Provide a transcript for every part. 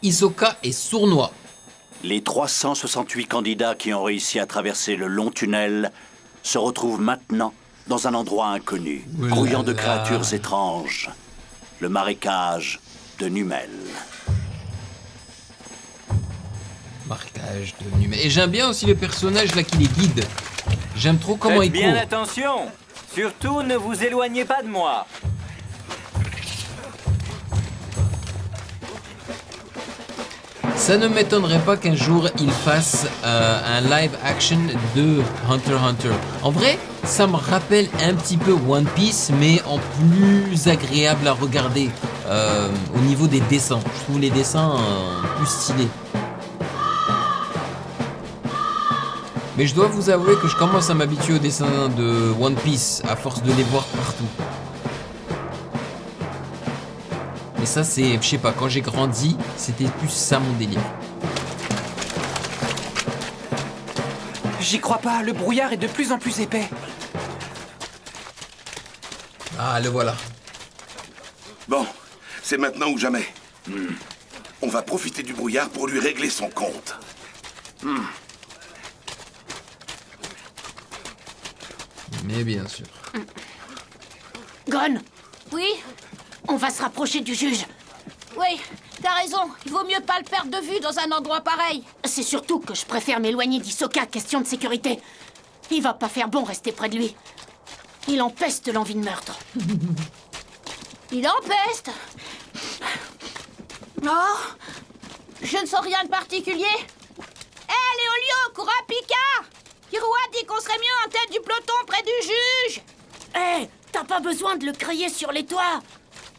Hisoka est sournois. Les 368 candidats qui ont réussi à traverser le long tunnel se retrouvent maintenant dans un endroit inconnu, Oulala. grouillant de créatures étranges. Le marécage de Numel. Marquage de numéro. Et j'aime bien aussi le personnage là qui les guide. J'aime trop comment Faites il bien court. attention. Surtout, ne vous éloignez pas de moi. Ça ne m'étonnerait pas qu'un jour il fasse un live action de Hunter x Hunter. En vrai, ça me rappelle un petit peu One Piece, mais en plus agréable à regarder au niveau des dessins. Je trouve les dessins plus stylés. Mais je dois vous avouer que je commence à m'habituer aux dessins de One Piece à force de les voir partout. Mais ça c'est, je sais pas, quand j'ai grandi, c'était plus ça mon délire. J'y crois pas, le brouillard est de plus en plus épais. Ah, le voilà. Bon, c'est maintenant ou jamais. On va profiter du brouillard pour lui régler son compte. Mais bien sûr. Gon, Oui, on va se rapprocher du juge. oui, t'as raison. Il vaut mieux pas le perdre de vue dans un endroit pareil. C'est surtout que je préfère m'éloigner d'Hisoka, question de sécurité. Il va pas faire bon rester près de lui. Il empeste l'envie de meurtre. Il empeste. Oh, je ne sens rien de particulier. Hé, Léolio, Kurapika! Kirua dit qu'on serait mieux en tête du peloton près du juge. Hé, t'as pas besoin de le crier sur les toits.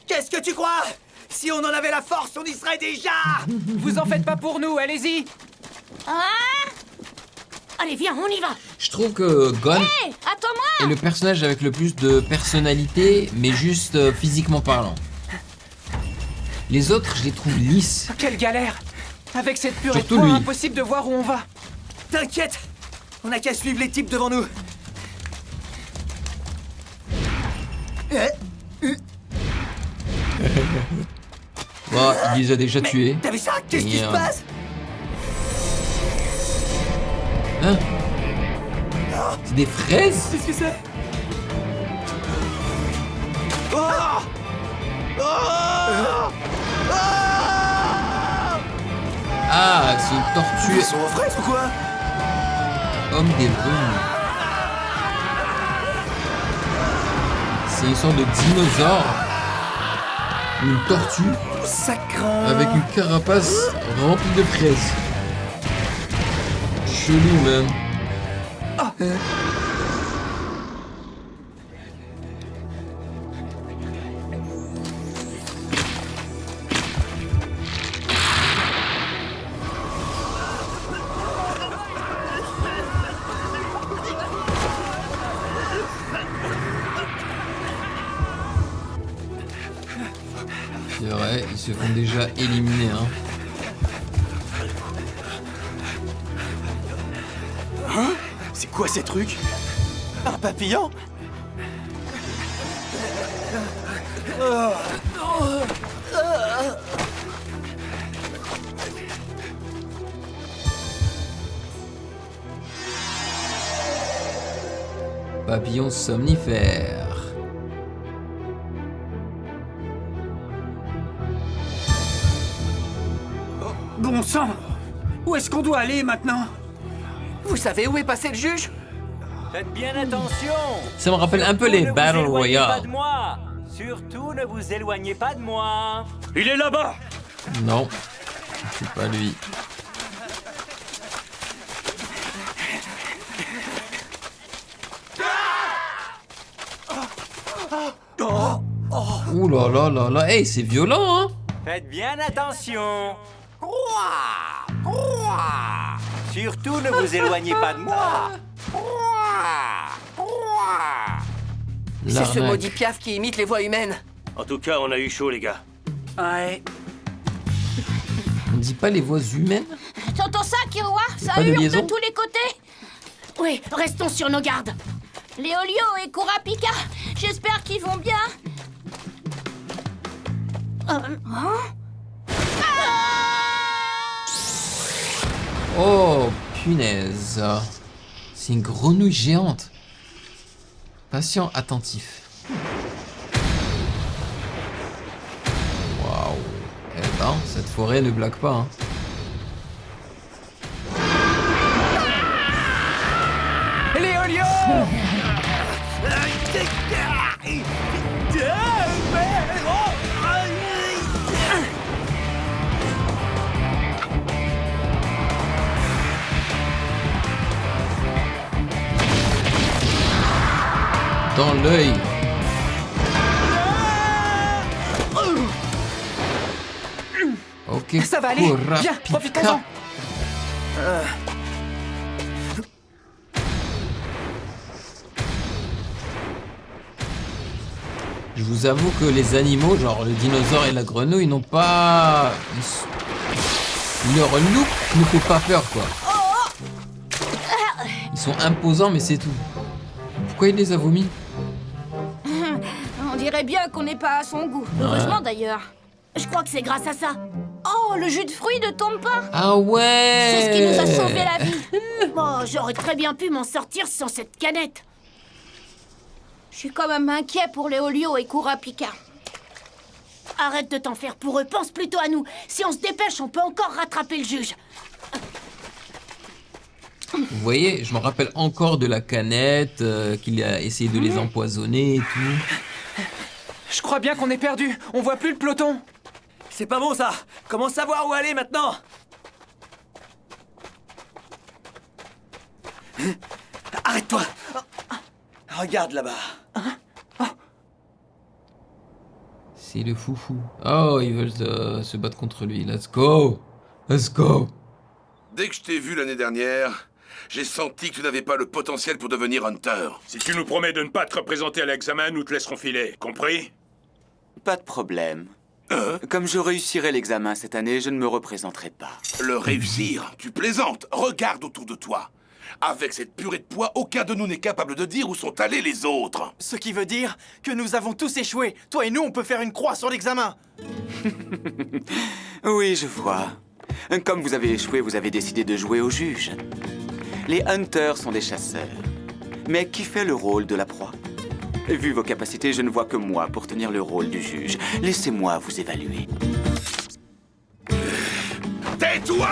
Qu'est-ce que tu crois? Si on en avait la force, on y serait déjà. Vous en faites pas pour nous, allez-y. Hein? Allez, viens, on y va. Je trouve que Gon Hé, est attends-moi! le personnage avec le plus de personnalité, mais juste physiquement parlant. Les autres, je les trouve lisses. Quelle galère. Avec cette purée de Surtout poids, lui. impossible de voir où on va. T'inquiète, on n'a qu'à suivre les types devant nous. Bon, il les a déjà tués. T'as vu ça? Qu'est-ce qui Et, se passe? Hein? C'est des fraises? Qu'est-ce que c'est? Oh! Ah, c'est une tortue. Ils sont aux fraises ou quoi? Homme des brumes. C'est une sorte de dinosaure. Une tortue Ça craint. avec une carapace remplie de fraises. Chelou, man. C'est vrai, ils se font déjà éliminer, hein. C'est quoi ces trucs? Un papillon? Papillon somnifère. Bon sang! Où est-ce qu'on doit aller maintenant? Vous savez où est passé le juge? Faites bien attention. Ça me rappelle un peu Surtout, les ne vous Battle éloignez pas Royale. de moi. Surtout, ne vous éloignez pas de moi. Il est là-bas! Non, c'est pas lui. Ouh là là là là, hey, c'est violent, hein. Faites bien attention. Ouah, ouah. Surtout, ne vous éloignez pas de moi. Ouah, ouah. C'est ce L'arnaque. maudit Piaf qui imite les voix humaines. En tout cas, on a eu chaud, les gars. Ouais. On dit pas les voix humaines? T'entends ça, Kirua? Ça Pas de hurle de liaison? tous les côtés. Oui, restons sur nos gardes. Léolio et Kurapika, j'espère qu'ils vont bien. Euh, Ah! Oh, punaise. C'est une grenouille géante. Patient attentif. Waouh. Eh ben, cette forêt ne blague pas, hein. Léolio! Dans l'œil. Ok, Ça va aller. Kurapika. Viens, profitons-en. Je vous avoue que les animaux, genre le dinosaure et la grenouille, n'ont pas... Leur look ne fait pas peur, quoi. Ils sont imposants, mais c'est tout. Pourquoi il les a vomis? On dirait bien qu'on n'est pas à son goût. Heureusement d'ailleurs. Je crois que c'est grâce à ça. Oh, le jus de fruits ne tombe pas. Ah ouais! C'est ce qui nous a sauvé la vie. Oh, j'aurais très bien pu m'en sortir sans cette canette. Je suis quand même inquiet pour Léolio et Kurapika. Arrête de t'en faire pour eux, pense plutôt à nous. Si on se dépêche, on peut encore rattraper le juge. Vous voyez, je me rappelle encore de la canette, qu'il a essayé de les empoisonner et tout. Je crois bien qu'on est perdu. On voit plus le peloton. C'est pas bon ça. Comment savoir où aller maintenant? Arrête-toi. Regarde là-bas. C'est le foufou. Oh, ils veulent se battre contre lui. Let's go! Let's go! Dès que je t'ai vu l'année dernière, j'ai senti que tu n'avais pas le potentiel pour devenir Hunter. Si tu nous promets de ne pas te représenter à l'examen, nous te laisserons filer. Compris? Pas de problème. Comme je réussirai l'examen cette année, je ne me représenterai pas. Le réussir? Tu plaisantes. Regarde autour de toi. Avec cette purée de poids, aucun de nous n'est capable de dire où sont allés les autres. Ce qui veut dire que nous avons tous échoué. Toi et nous, on peut faire une croix sur l'examen. Oui, je vois. Comme vous avez échoué, vous avez décidé de jouer au juge. Les Hunters sont des chasseurs. Mais qui fait le rôle de la proie? Vu vos capacités, je ne vois que moi pour tenir le rôle du juge. Laissez-moi vous évaluer. Tais-toi!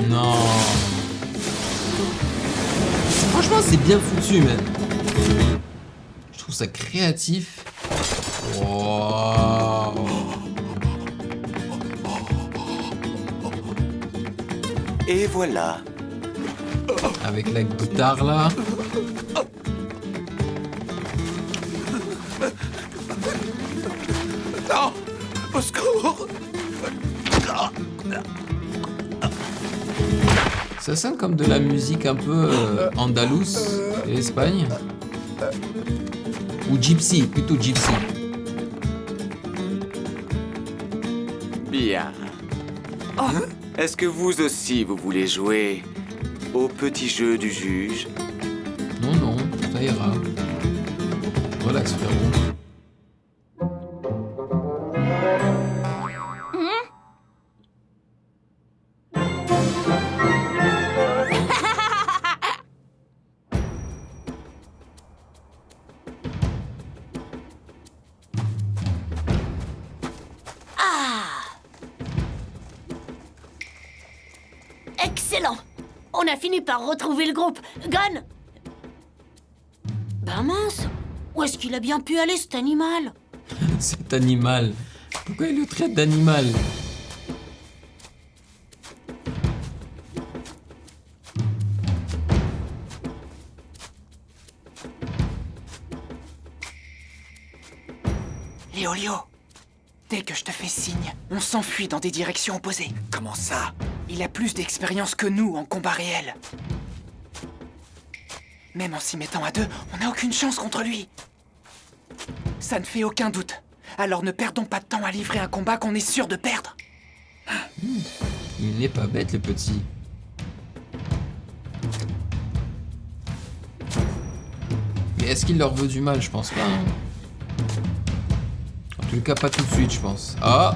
Non. Franchement, c'est bien foutu, man. Je trouve ça créatif. Wow. Et voilà. Avec la guitare, là. Non! Au secours! Ça sonne comme de la musique un peu andalouse de l'Espagne. Ou gypsy, plutôt gypsy. Bien. Est-ce que vous aussi, vous voulez jouer au petit jeu du juge? Non, non, ça ira. Relax, frérot. Excellent. On a fini par retrouver le groupe. Gun! Ben mince. Où est-ce qu'il a bien pu aller, cet animal? Cet animal. Pourquoi il le traite d'animal? Léolio, dès que je te fais signe, on s'enfuit dans des directions opposées. Comment ça? Il a plus d'expérience que nous en combat réel. Même en s'y mettant à deux, on n'a aucune chance contre lui. Ça ne fait aucun doute. Alors ne perdons pas de temps à livrer un combat qu'on est sûr de perdre. Il n'est pas bête, le petit. est-ce qu'il leur veut du mal? Je pense pas. Hein. En tout cas, pas tout de suite, je pense. Ah!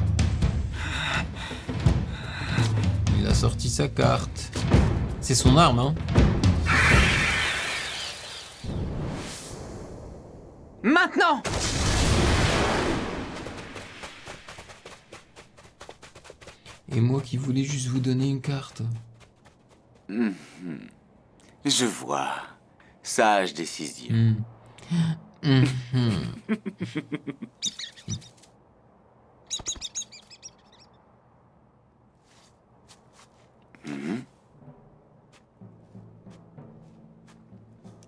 Il a sorti sa carte. C'est son arme, hein. Maintenant! Et moi qui voulais juste vous donner une carte. Je vois. Sage décision.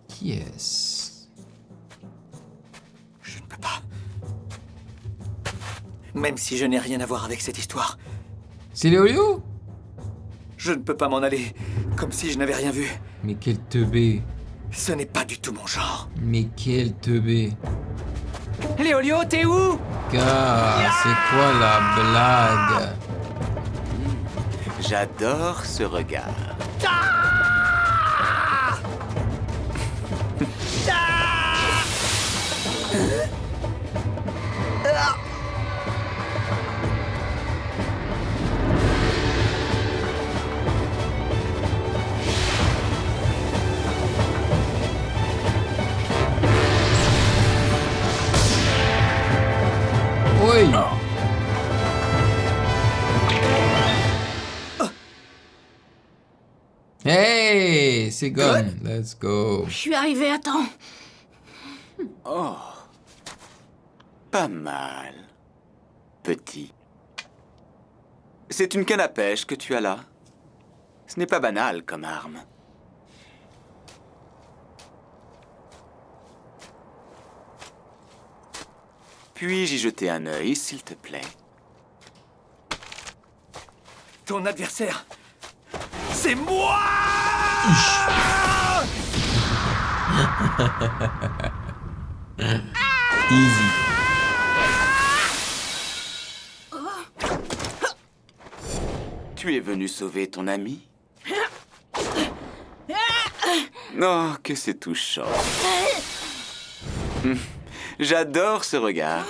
Qui est-ce? Je ne peux pas. Même si je n'ai rien à voir avec cette histoire, C'est Léolio? je ne peux pas m'en aller, comme si je n'avais rien vu. Mais quel teubé. Ce n'est pas du tout mon genre. Mais quel teubé. Léolio, t'es où? Gars, c'est quoi la blague? J'adore ce regard. Oui. Hey, c'est gone. Let's go. Je suis arrivée à temps. Oh. Pas mal. Petit. C'est une canne à pêche que tu as là. Ce n'est pas banal comme arme. Puis-je y jeter un œil, s'il te plaît? Ton adversaire, c'est moi! Easy. Tu es venu sauver ton ami? Oh, que c'est touchant. J'adore ce regard.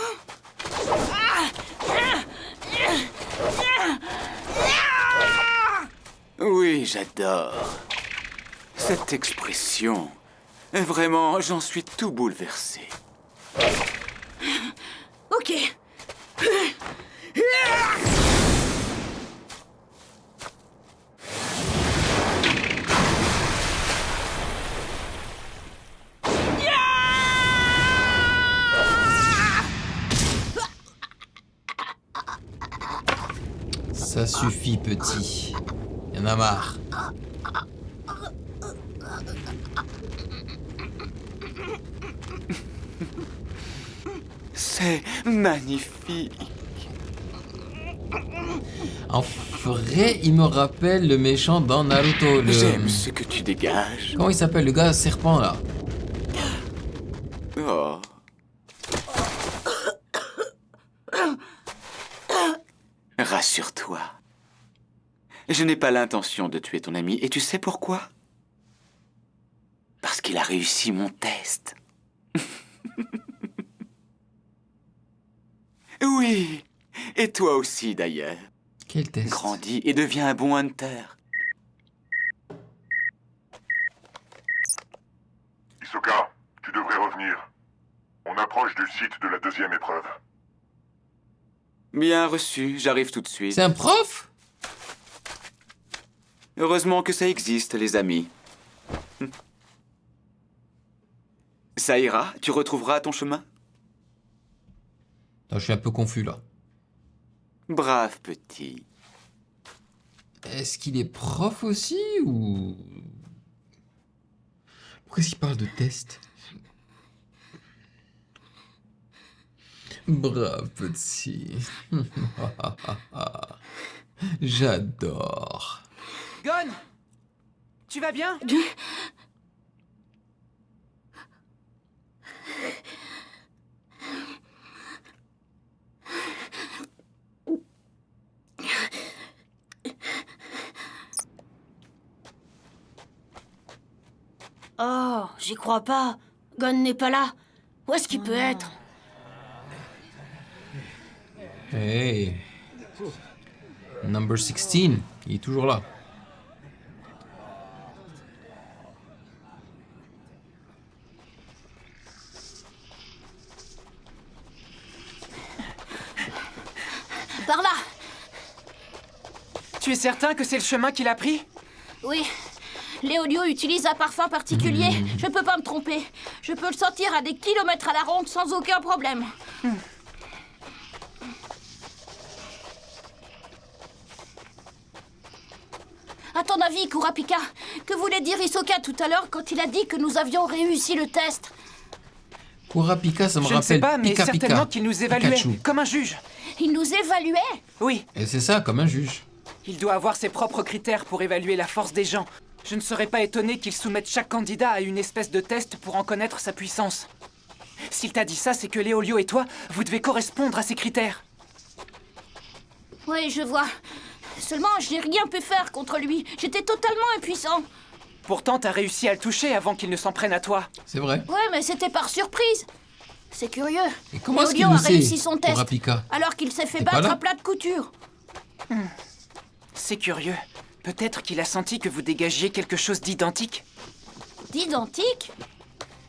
Oui, j'adore. Cette expression. Vraiment, j'en suis tout bouleversé. Ok. Ça suffit, petit. Y'en a marre. C'est magnifique. En vrai, il me rappelle le méchant dans Naruto. J'aime ce que tu dégages. Comment il s'appelle? Le gars serpent, là. Oh. Rassure-toi. Je n'ai pas l'intention de tuer ton ami, et tu sais pourquoi? Parce qu'il a réussi mon test. Oui, et toi aussi d'ailleurs. Quel test? Grandis et deviens un bon hunter. Hisoka, tu devrais revenir. On approche du site de la deuxième épreuve. Bien reçu, j'arrive tout de suite. C'est un prof? Heureusement que ça existe, les amis. Ça ira, tu retrouveras ton chemin. Non, je suis un peu confus, là. Brave petit. Est-ce qu'il est prof aussi, ou... Pourquoi est-ce qu'il parle de test? Brave petit. J'adore. Gon! Tu vas bien? Oh, j'y crois pas. Gon n'est pas là. Où est-ce qu'il peut être? Hey. Number 16, il est toujours là. Par là. Tu es certain que c'est le chemin qu'il a pris? Oui. Léolio utilise un parfum particulier. Je peux pas me tromper. Je peux le sentir à des kilomètres à la ronde sans aucun problème. À ton avis, Kurapika, que voulait dire Hisoka tout à l'heure quand il a dit que nous avions réussi le test? Kurapika, ça me Je ne sais rappelle pas, mais Pika Pika. certainement qu'il nous évaluait, Pikachu. comme un juge. Il nous évaluait? Oui, Et c'est ça, comme un juge. il doit avoir ses propres critères pour évaluer la force des gens. Je ne serais pas étonné qu'il soumette chaque candidat à une espèce de test pour en connaître sa puissance. S'il t'a dit ça, c'est que Léolio et toi, vous devez correspondre à ces critères. Oui, je vois. Seulement, je n'ai rien pu faire contre lui. J'étais totalement impuissant. Pourtant, t'as réussi à le toucher avant qu'il ne s'en prenne à toi. C'est vrai. Ouais, mais c'était par surprise. C'est curieux. Et comment est-ce qu'il Léolio le a sait, réussi son test, Kurapika? alors qu'il s'est fait T'es pas battre là à plat de couture. C'est curieux. Peut-être qu'il a senti que vous dégagiez quelque chose d'identique. D'identique?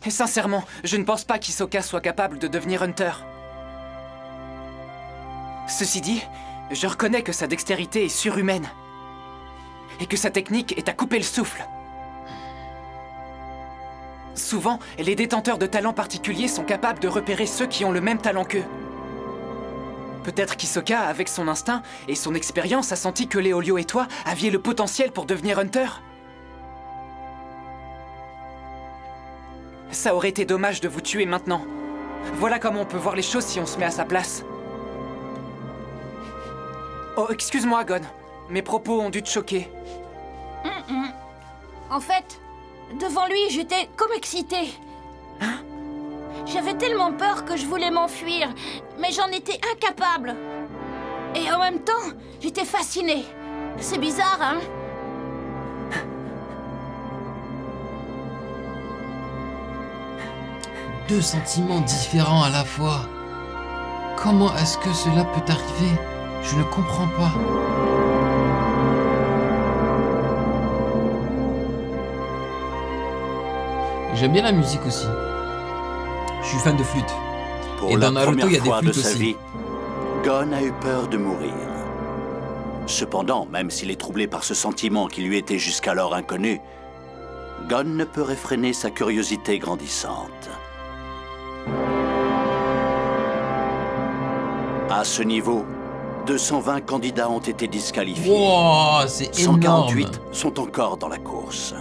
Et sincèrement, je ne pense pas qu'Hisoka soit capable de devenir Hunter. Ceci dit, je reconnais que sa dextérité est surhumaine. Et que sa technique est à couper le souffle. Souvent, les détenteurs de talents particuliers sont capables de repérer ceux qui ont le même talent qu'eux. Peut-être qu'Hisoka, avec son instinct et son expérience, a senti que Léolio et toi aviez le potentiel pour devenir Hunter. Ça aurait été dommage de vous tuer maintenant. Voilà comment on peut voir les choses si on se met à sa place. Oh, excuse-moi, Gon. Mes propos ont dû te choquer. En fait, devant lui, j'étais comme excitée. Hein? J'avais tellement peur que je voulais m'enfuir, mais j'en étais incapable. Et en même temps, j'étais fascinée. C'est bizarre, hein? Deux sentiments différents à la fois. Comment est-ce que cela peut arriver? Je ne comprends pas. J'aime bien la musique aussi. Je suis fan de flûte. Pour Et la dans Naruto, il y a première des fois de flûtes sa aussi. vie, Gon a eu peur de mourir. Cependant, même s'il est troublé par ce sentiment qui lui était jusqu'alors inconnu, Gon ne peut réfréner sa curiosité grandissante. À ce niveau, 220 candidats ont été disqualifiés. Wow, c'est énorme. 148 sont encore dans la course.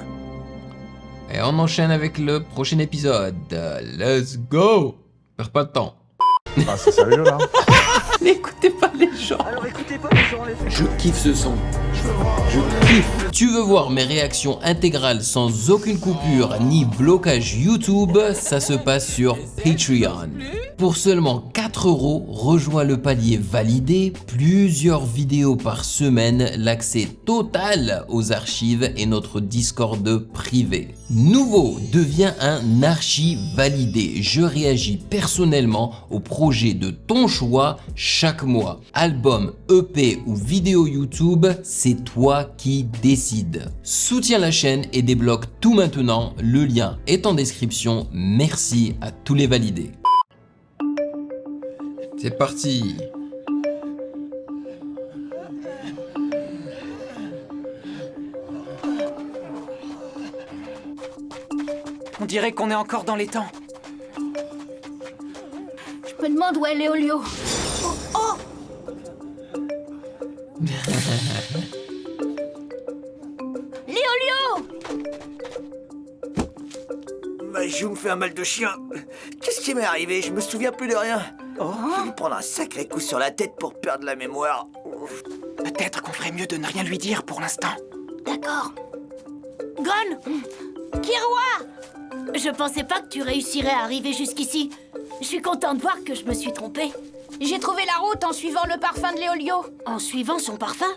Et on enchaîne avec le prochain épisode. Let's go. Perds pas de temps. Ah, c'est sérieux là? N'écoutez pas les gens. Je kiffe ce son. Je kiffe. Tu veux voir mes réactions intégrales sans aucune coupure ni blocage YouTube? Ça se passe sur Patreon. Pour seulement 4 €, rejoins le palier validé, plusieurs vidéos par semaine, l'accès total aux archives et notre Discord privé. Nouveau, deviens un archi validé. Je réagis personnellement au projet de ton choix chaque mois. Album, EP ou vidéo YouTube, c'est toi qui décides. Soutiens la chaîne et débloque tout maintenant. Le lien est en description. Merci à tous les validés. C'est parti. On dirait qu'on est encore dans les temps. Je me demande où est Léolio. Oh, oh! Léolio! Ma joue me fait un mal de chien. Qu'est-ce qui m'est arrivé? Je me souviens plus de rien. Oh, je vais lui prendre un sacré coup sur la tête pour perdre la mémoire. Ouf. Peut-être qu'on ferait mieux de ne rien lui dire pour l'instant. D'accord. Gon! Killua! Je pensais pas que tu réussirais à arriver jusqu'ici. Je suis contente de voir que je me suis trompée. J'ai trouvé la route en suivant le parfum de Léolio. En suivant son parfum?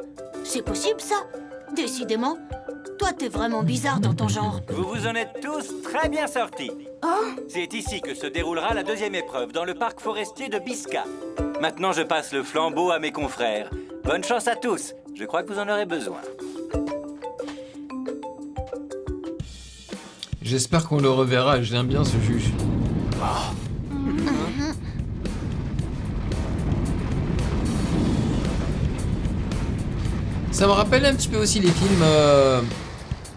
C'est possible, ça? Décidément. Toi, t'es vraiment bizarre dans ton genre. Vous vous en êtes tous très bien sortis. C'est ici que se déroulera la deuxième épreuve, dans le parc forestier de Bisca. Maintenant, je passe le flambeau à mes confrères. Bonne chance à tous. Je crois que vous en aurez besoin. J'espère qu'on le reverra, j'aime bien ce juge. Ça me rappelle un petit peu aussi les films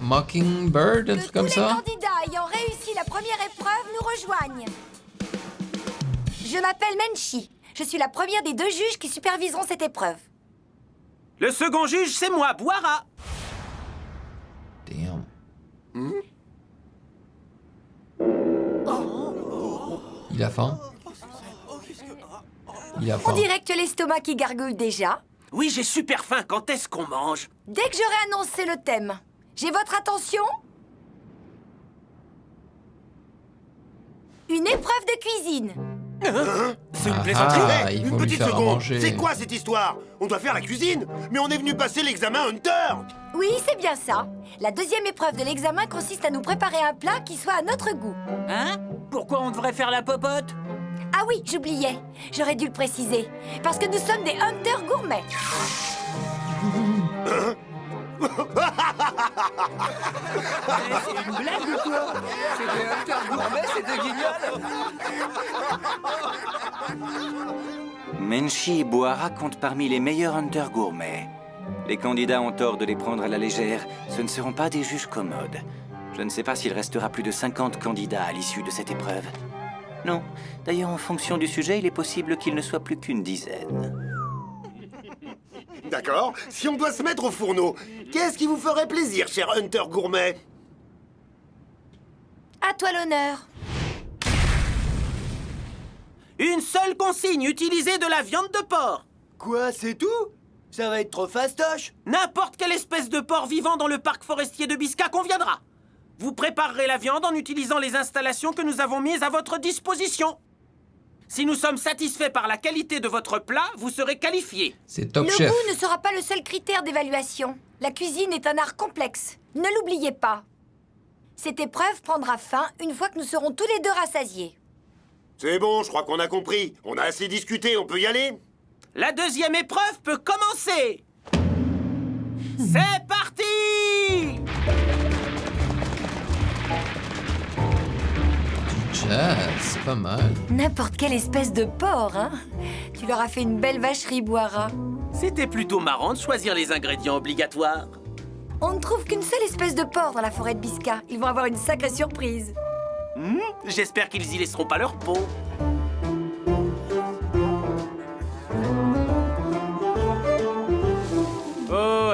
Mockingbird, un truc comme ça. Les candidats ayant réussi la première épreuve nous rejoignent. Je m'appelle Menchi. Je suis la première des 2 juges qui superviseront cette épreuve. Le second juge, c'est moi, Boira. Damn. Il a faim. Il a On faim. dirait que l'estomac qui gargouille déjà. Oui, j'ai super faim. Quand est-ce qu'on mange? Dès que j'aurai annoncé le thème, j'ai votre attention? Une épreuve de cuisine. C'est une Ah, plaisanterie. il faut Une lui petite faire à seconde, manger. c'est quoi cette histoire? On doit faire la cuisine? Mais on est venu passer l'examen Hunter! Oui, c'est bien ça. La deuxième épreuve de l'examen consiste à nous préparer un plat qui soit à notre goût. Hein? Pourquoi on devrait faire la popote? Ah oui, j'oubliais. J'aurais dû le préciser. Parce que nous sommes des hunters gourmets. C'est une blague ou quoi? C'est des hunters gourmets, c'est des guignols. Menchi et Boara comptent parmi les meilleurs hunters gourmets. Les candidats ont tort de les prendre à la légère. Ce ne seront pas des juges commodes. Je ne sais pas s'il restera plus de 50 candidats à l'issue de cette épreuve. Non. D'ailleurs, en fonction du sujet, il est possible qu'il ne soit plus qu'une dizaine. D'accord, si on doit se mettre au fourneau, qu'est-ce qui vous ferait plaisir, cher Hunter gourmet? À toi l'honneur. Une seule consigne, utiliser de la viande de porc. Quoi, c'est tout? Ça va être trop fastoche. N'importe quelle espèce de porc vivant dans le parc forestier de Bisca conviendra. Vous préparerez la viande en utilisant les installations que nous avons mises à votre disposition. Si nous sommes satisfaits par la qualité de votre plat, vous serez qualifiés. C'est top Le chef. goût ne sera pas le seul critère d'évaluation. La cuisine est un art complexe. Ne l'oubliez pas. Cette épreuve prendra fin une fois que nous serons tous les 2 rassasiés. C'est bon, je crois qu'on a compris. On a assez discuté, on peut y aller? La deuxième épreuve peut commencer. C'est parti! Jazz, pas mal. N'importe quelle espèce de porc, hein? Tu leur as fait une belle vacherie, Boira. C'était plutôt marrant de choisir les ingrédients obligatoires. On ne trouve qu'une seule espèce de porc dans la forêt de Bisca. Ils vont avoir une sacrée surprise. J'espère qu'ils y laisseront pas leur peau. Oh,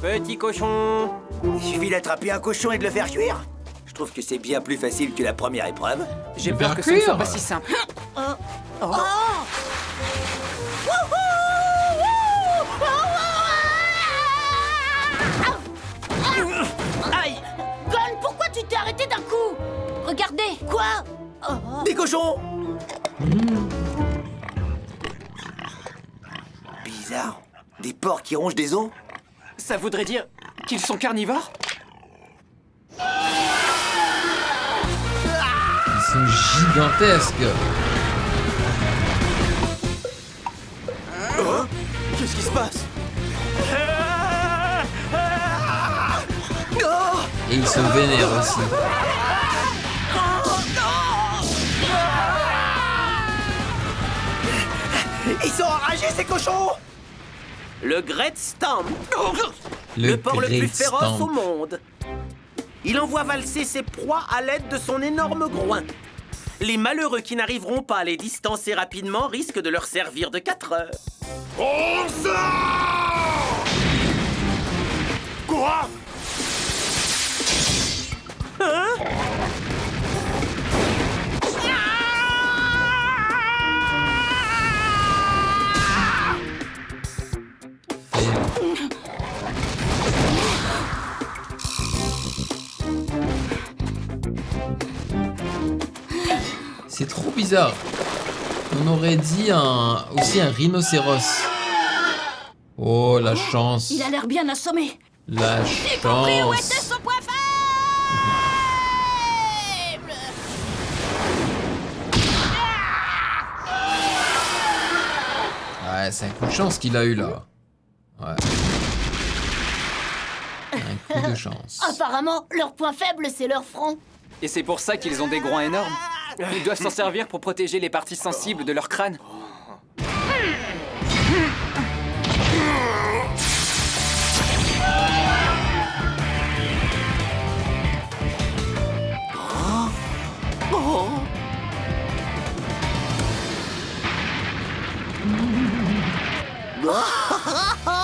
petit cochon. Il suffit d'attraper un cochon et de le faire cuire. Je trouve que c'est bien plus facile que la première épreuve. J'ai Le peur faire que ce ne soit cuire. pas si simple. Aïe! Gon, pourquoi tu t'es arrêté d'un coup? Regardez. Quoi? Des cochons! Bizarre. Des porcs qui rongent des os? Ça voudrait dire qu'ils sont carnivores? Ils sont gigantesques. Oh, qu'est-ce qui se passe? Et ils se vénèrent aussi. Ils sont enragés, ces cochons! Le Great Stamp. Le porc le plus Great féroce Stamp. au monde. Il envoie valser ses proies à l'aide de son énorme groin. Les malheureux qui n'arriveront pas à les distancer rapidement risquent de leur servir de 4 heures. On sort! Quoi? C'est trop bizarre. On aurait dit aussi un rhinocéros. Oh, la chance. Il a l'air bien assommé. La J'ai compris où était chance. son point faible. Ouais, c'est un coup de chance qu'il a eu là. Ouais. Un coup de chance. Apparemment, leur point faible, c'est leur front. Et c'est pour ça qu'ils ont des groins énormes. Ils doivent s'en servir pour protéger les parties sensibles de leur crâne.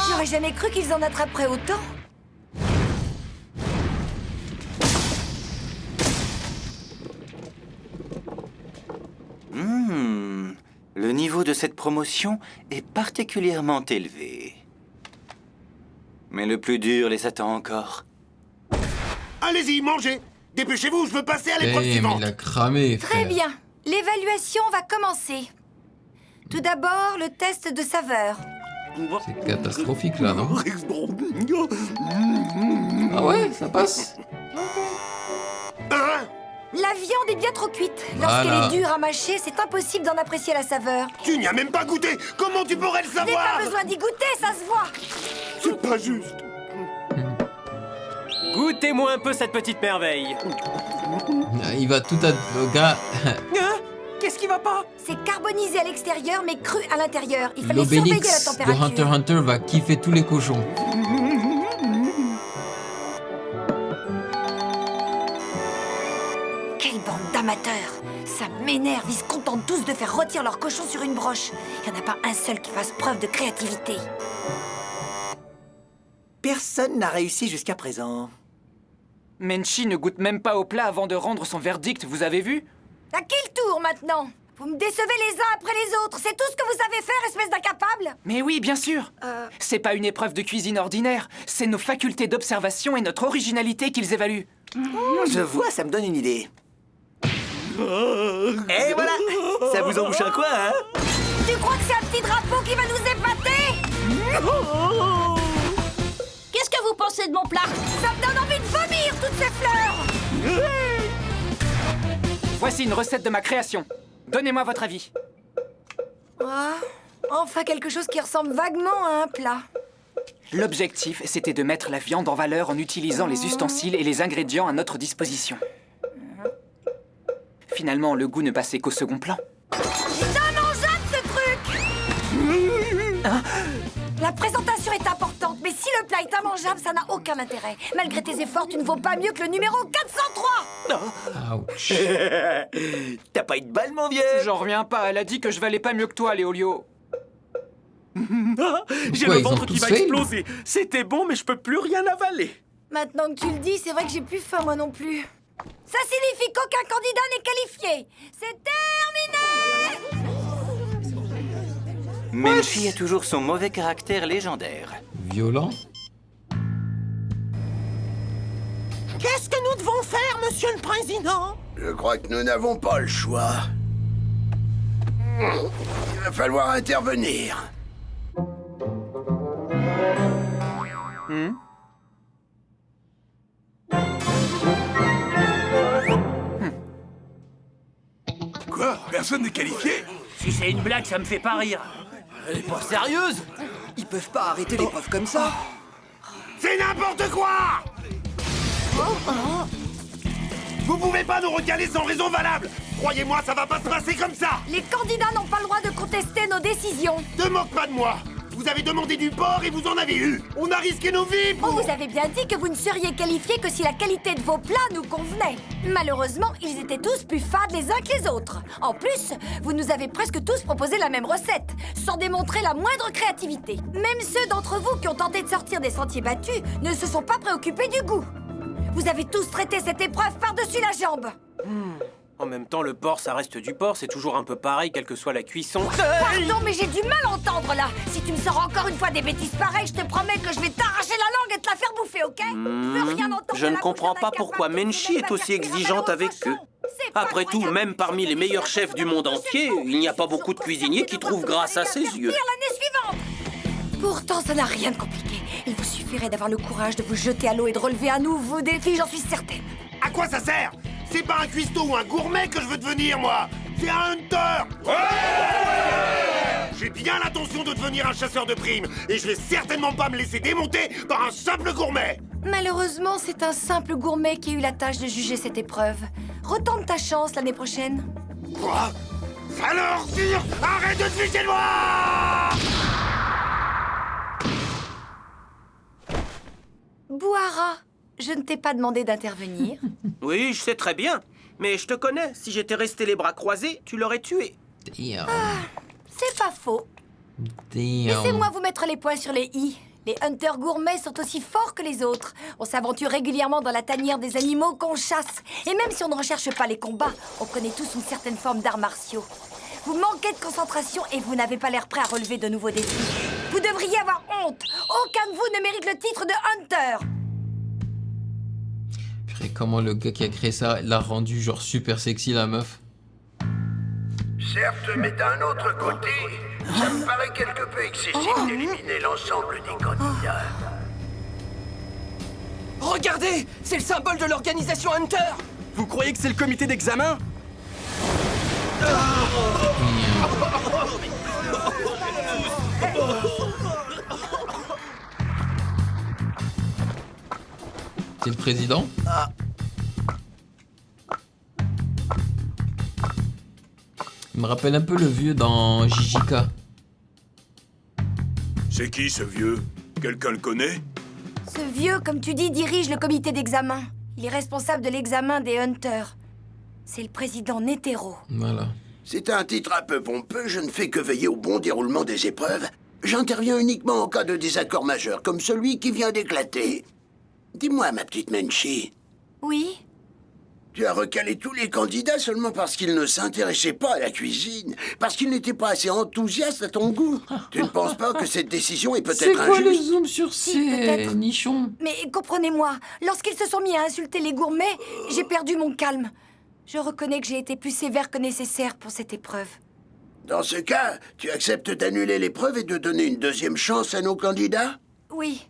J'aurais jamais cru qu'ils en attraperaient autant. Le niveau de cette promotion est particulièrement élevé. Mais le plus dur les attend encore. Allez-y, mangez. Dépêchez-vous, je veux passer à l'épreuve Eh, mais suivante. il a cramé, Très frère. bien. L'évaluation va commencer. Tout d'abord, le test de saveur. C'est catastrophique là, non? Ah ouais, ça passe? La viande est bien trop cuite. Lorsqu'elle Voilà. est dure à mâcher, c'est impossible d'en apprécier la saveur. Tu n'y as même pas goûté. Comment tu pourrais le Je n'ai savoir? pas besoin d'y goûter, ça se voit. C'est pas juste. Goûtez-moi un peu cette petite merveille. Il va tout à... Le gars... Hein? Qu'est-ce qui va pas? C'est carbonisé à l'extérieur, mais cru à l'intérieur. Il fallait surveiller la L'Obélix de température. Hunter x Hunter va kiffer tous les cochons. Quelle bande d'amateurs! Ça m'énerve, ils se contentent tous de faire rôtir leur cochon sur une broche. Il n'y en a pas un seul qui fasse preuve de créativité. Personne n'a réussi jusqu'à présent. Menchi ne goûte même pas au plat avant de rendre son verdict, vous avez vu? À qui le tour maintenant? Vous me décevez les uns après les autres, c'est tout ce que vous savez faire, espèce d'incapable! Mais oui, bien sûr. C'est pas une épreuve de cuisine ordinaire, c'est nos facultés d'observation et notre originalité qu'ils évaluent. Je vois, ça me donne une idée. Et voilà! Ça vous embouche un coin, hein? Tu crois que c'est un petit drapeau qui va nous épater? Qu'est-ce que vous pensez de mon plat? Ça me donne envie de vomir toutes ces fleurs! Voici une recette de ma création. Donnez-moi votre avis. Ah, enfin quelque chose qui ressemble vaguement à un plat. L'objectif, c'était de mettre la viande en valeur en utilisant les ustensiles et les ingrédients à notre disposition. Finalement, le goût ne passait qu'au second plan. C'est immangeable ce truc! Hein? La présentation est importante, mais si le plat est immangeable, ça n'a aucun intérêt. Malgré tes efforts, tu ne vaux pas mieux que le numéro 403! Ouch. T'as pas eu de balle, mon vieux? J'en reviens pas, elle a dit que je valais pas mieux que toi, Léolio. J'ai Pourquoi, le ils ont ventre qui tous va fait exploser. C'était bon, mais je peux plus rien avaler. Maintenant que tu le dis, c'est vrai que j'ai plus faim moi non plus. Ça signifie qu'aucun candidat n'est qualifié. C'est terminé! Menchi a toujours son mauvais caractère légendaire. Violent. Qu'est-ce que nous devons faire, monsieur le président? Je crois que nous n'avons pas le choix. Il va falloir intervenir. Quoi? Personne n'est qualifié? Si c'est une blague, ça me fait pas rire. Elle est pas sérieuse? Ils peuvent pas arrêter l'épreuve comme ça. C'est n'importe quoi! Vous pouvez pas nous recaler sans raison valable! Croyez-moi, ça va pas se passer comme ça! Les candidats n'ont pas le droit de contester nos décisions. Ne moque pas de moi! Vous avez demandé du porc et vous en avez eu! On a risqué nos vies On pour... vous avait bien dit que vous ne seriez qualifiés que si la qualité de vos plats nous convenait. Malheureusement, ils étaient tous plus fades les uns que les autres. En plus, vous nous avez presque tous proposé la même recette, sans démontrer la moindre créativité. Même ceux d'entre vous qui ont tenté de sortir des sentiers battus ne se sont pas préoccupés du goût. Vous avez tous traité cette épreuve par-dessus la jambe. En même temps, le porc, ça reste du porc. C'est toujours un peu pareil, quelle que soit la cuisson. Pardon, mais j'ai du mal à entendre là. Si tu me sors encore une fois des bêtises pareilles, je te promets que je vais t'arracher la langue et te la faire bouffer, ok? Je veux rien entendre Je de ne la comprends bouche pas d'un pourquoi incapable Menchi qui est aussi va faire exigeante cuire un avec cochon. eux. C'est pas Après tout, croyable. même parmi les meilleurs chefs du monde entier, il n'y a pas beaucoup de cuisiniers qui trouvent grâce à ses yeux. L'année suivante. Pourtant, ça n'a rien de compliqué. Il vous suffirait d'avoir le courage de vous jeter à l'eau et de relever un nouveau défi, j'en suis certaine. À quoi ça sert? C'est pas un cuistot ou un gourmet que je veux devenir, moi! C'est un hunter! J'ai bien l'intention de devenir un chasseur de primes, et je vais certainement pas me laisser démonter par un simple gourmet! Malheureusement, c'est un simple gourmet qui a eu la tâche de juger cette épreuve. Retente ta chance l'année prochaine. Quoi? Sale ordure! Arrête de te ficher de moi! Bouhara, je ne t'ai pas demandé d'intervenir. Oui, je sais très bien. Mais je te connais. Si j'étais resté les bras croisés, tu l'aurais tué. Damn. C'est pas faux. Damn. Laissez-moi vous mettre les points sur les i. Les hunters gourmets sont aussi forts que les autres. On s'aventure régulièrement dans la tanière des animaux qu'on chasse. Et même si on ne recherche pas les combats, on connaît tous une certaine forme d'arts martiaux. Vous manquez de concentration et vous n'avez pas l'air prêt à relever de nouveaux défis. Vous devriez avoir honte. Aucun de vous ne mérite le titre de hunter. Purée, comment le gars qui a créé ça l'a rendu genre super sexy, la meuf. Certes, mais d'un autre côté, ça me paraît quelque peu excessif d'éliminer l'ensemble des candidats. Regardez, c'est le symbole de l'organisation Hunter. Vous croyez que c'est le comité d'examen? C'est le président? Il me rappelle un peu le vieux dans JJK. C'est qui ce vieux? Quelqu'un le connaît? Ce vieux, comme tu dis, dirige le comité d'examen. Il est responsable de l'examen des hunters. C'est le président Netero. Voilà. C'est un titre un peu pompeux, je ne fais que veiller au bon déroulement des épreuves. J'interviens uniquement en cas de désaccord majeur, comme celui qui vient d'éclater. Dis-moi, ma petite Menchi. Oui? Tu as recalé tous les candidats seulement parce qu'ils ne s'intéressaient pas à la cuisine, parce qu'ils n'étaient pas assez enthousiastes à ton goût. Tu ne penses pas que cette décision est peut-être injuste? C'est quoi le zoom sur Si, ces peut-être. nichons? Mais comprenez-moi, lorsqu'ils se sont mis à insulter les gourmets, j'ai perdu mon calme. Je reconnais que j'ai été plus sévère que nécessaire pour cette épreuve. Dans ce cas, tu acceptes d'annuler l'épreuve et de donner une deuxième chance à nos candidats? Oui.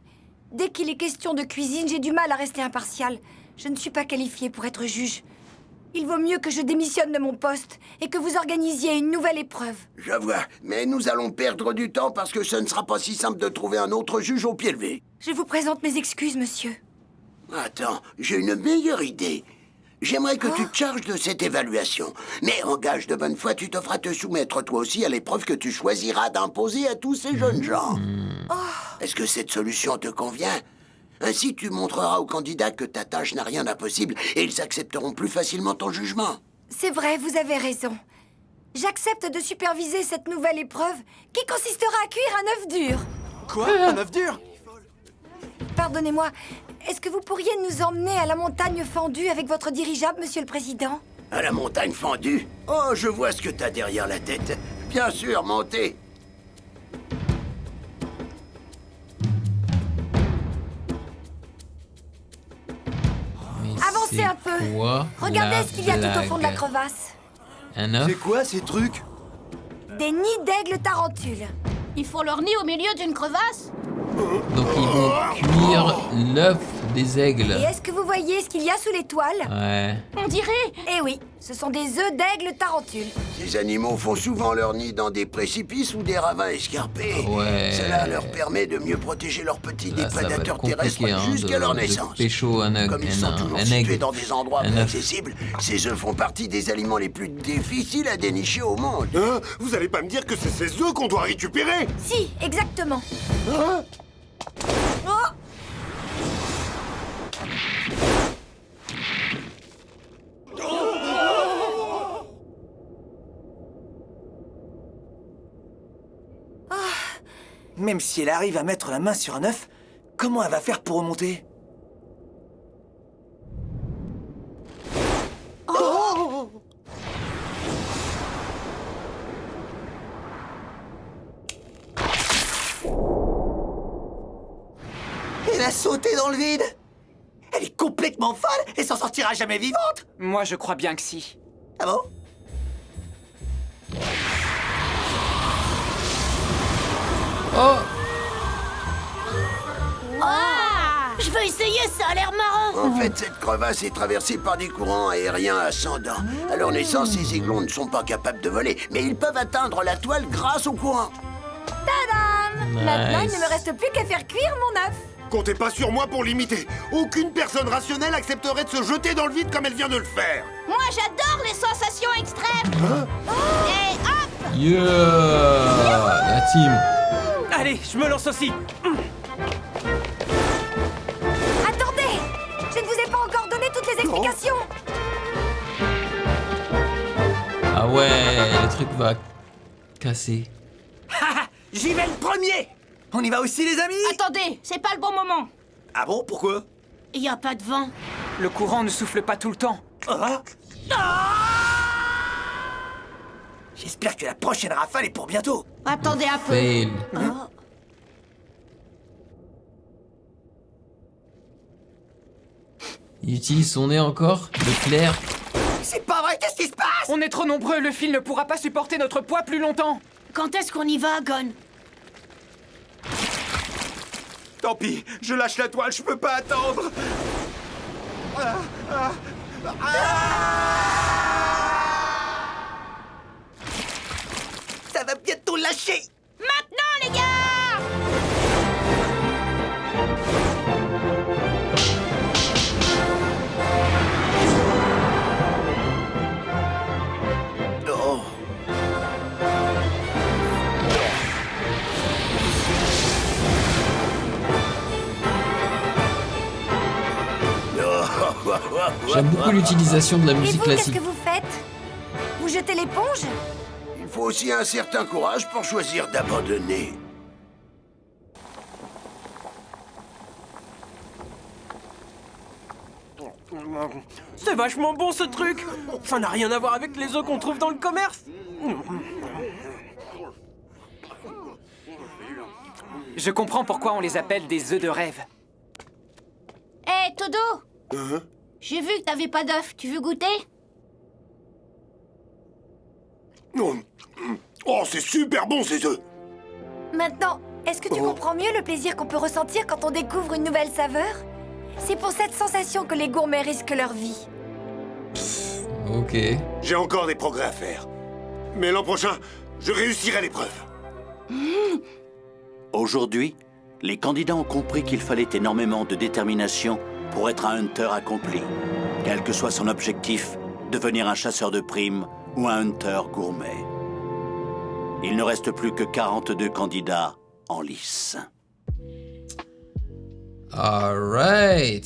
Dès qu'il est question de cuisine, j'ai du mal à rester impartial. Je ne suis pas qualifiée pour être juge. Il vaut mieux que je démissionne de mon poste et que vous organisiez une nouvelle épreuve. Je vois, mais nous allons perdre du temps parce que ce ne sera pas si simple de trouver un autre juge au pied levé. Je vous présente mes excuses, monsieur. Attends, j'ai une meilleure idée. J'aimerais que tu te charges de cette évaluation. Mais en gage de bonne foi, tu te feras te soumettre toi aussi à l'épreuve que tu choisiras d'imposer à tous ces jeunes gens. Est-ce que cette solution te convient? Ainsi, tu montreras aux candidats que ta tâche n'a rien d'impossible et ils accepteront plus facilement ton jugement. C'est vrai, vous avez raison. J'accepte de superviser cette nouvelle épreuve qui consistera à cuire un œuf dur. Quoi? Un œuf dur? Pardonnez-moi, est-ce que vous pourriez nous emmener à la montagne fendue avec votre dirigeable, monsieur le président? À la montagne fendue? Oh, je vois ce que t'as derrière la tête. Bien sûr, montez. Avancez un peu. Regardez ce qu'il y a tout au fond de la crevasse. Un œuf? C'est quoi ces trucs? Des nids d'aigle tarentule. Ils font leur nid au milieu d'une crevasse? Donc ils vont cuire l'œuf des aigles. Et est-ce que vous voyez ce qu'il y a sous les toiles? Ouais. On dirait... Eh oui, ce sont des œufs d'aigle tarentule. Ces animaux font souvent leur nid dans des précipices ou des ravins escarpés. Ouais. Cela leur permet de mieux protéger leurs petits des Là, ça va être prédateurs compliqué, terrestres jusqu'à leur naissance. Pécho Comme ils sont toujours situés dans des endroits peu œuf. accessibles, ces œufs font partie des aliments les plus difficiles à dénicher au monde. Hein? Vous allez pas me dire que c'est ces œufs qu'on doit récupérer? Si, exactement. Hein? Oh! Même si elle arrive à mettre la main sur un œuf, comment elle va faire pour remonter? Oh! Elle a sauté dans le vide! Elle est complètement folle et s'en sortira jamais vivante! Moi, je crois bien que si. Ah bon? Oh! essayer, ça a l'air marrant. En fait, cette crevasse est traversée par des courants aériens ascendants. À leur naissance, ces aiglons ne sont pas capables de voler, mais ils peuvent atteindre la toile grâce au courant. Tadam! Nice. Maintenant, il ne me reste plus qu'à faire cuire mon œuf. Comptez pas sur moi pour l'imiter. Aucune personne rationnelle accepterait de se jeter dans le vide comme elle vient de le faire. Moi, j'adore les sensations extrêmes. Et hop! Yeah! La team. Allez, je me lance aussi. Attendez! Je ne vous ai pas encore donné toutes les explications. Ah ouais, le truc va casser. J'y vais le premier. On y va aussi, les amis? Attendez, c'est pas le bon moment. Ah bon, pourquoi? Il y a pas de vent. Le courant ne souffle pas tout le temps. Ah. J'espère que la prochaine rafale est pour bientôt. Attendez un peu. Fail. Il utilise son nez encore, le clair. C'est pas vrai, qu'est-ce qui se passe? On est trop nombreux, le fil ne pourra pas supporter notre poids plus longtemps. Quand est-ce qu'on y va, Gon? Tant pis, je lâche la toile, je peux pas attendre. Ça va bientôt lâcher. Maintenant, les gars! Oh. J'aime beaucoup l'utilisation de la Et musique vous, qu'est-ce classique. que vous faites? Vous jetez l'éponge? Il faut aussi un certain courage pour choisir d'abandonner. C'est vachement bon ce truc. Ça n'a rien à voir avec les œufs qu'on trouve dans le commerce. Je comprends pourquoi on les appelle des œufs de rêve. Hé, Todo! J'ai vu que t'avais pas d'œuf. Tu veux goûter? Oh, c'est super bon ces œufs. Maintenant, est-ce que tu comprends mieux le plaisir qu'on peut ressentir quand on découvre une nouvelle saveur? C'est pour cette sensation que les gourmets risquent leur vie. Ok. J'ai encore des progrès à faire. Mais l'an prochain, je réussirai l'épreuve. Aujourd'hui, les candidats ont compris qu'il fallait énormément de détermination pour être un hunter accompli. Quel que soit son objectif, devenir un chasseur de primes ou un hunter gourmet. Il ne reste plus que 42 candidats en lice. Alright.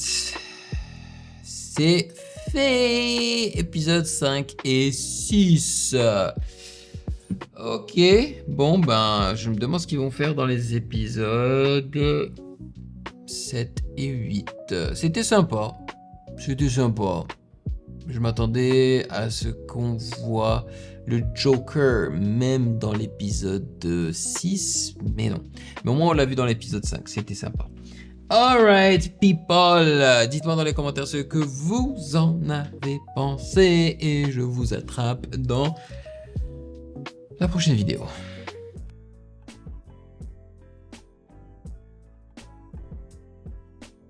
C'est fait. Épisode 5 et 6. Ok. Bon, ben, je me demande ce qu'ils vont faire dans les épisodes 7 et 8. C'était sympa. C'était sympa. Je m'attendais à ce qu'on voit le Joker même dans l'épisode 6, mais non. Mais au moins on l'a vu dans l'épisode 5, c'était sympa. Alright people, dites-moi dans les commentaires ce que vous en avez pensé et je vous attrape dans la prochaine vidéo.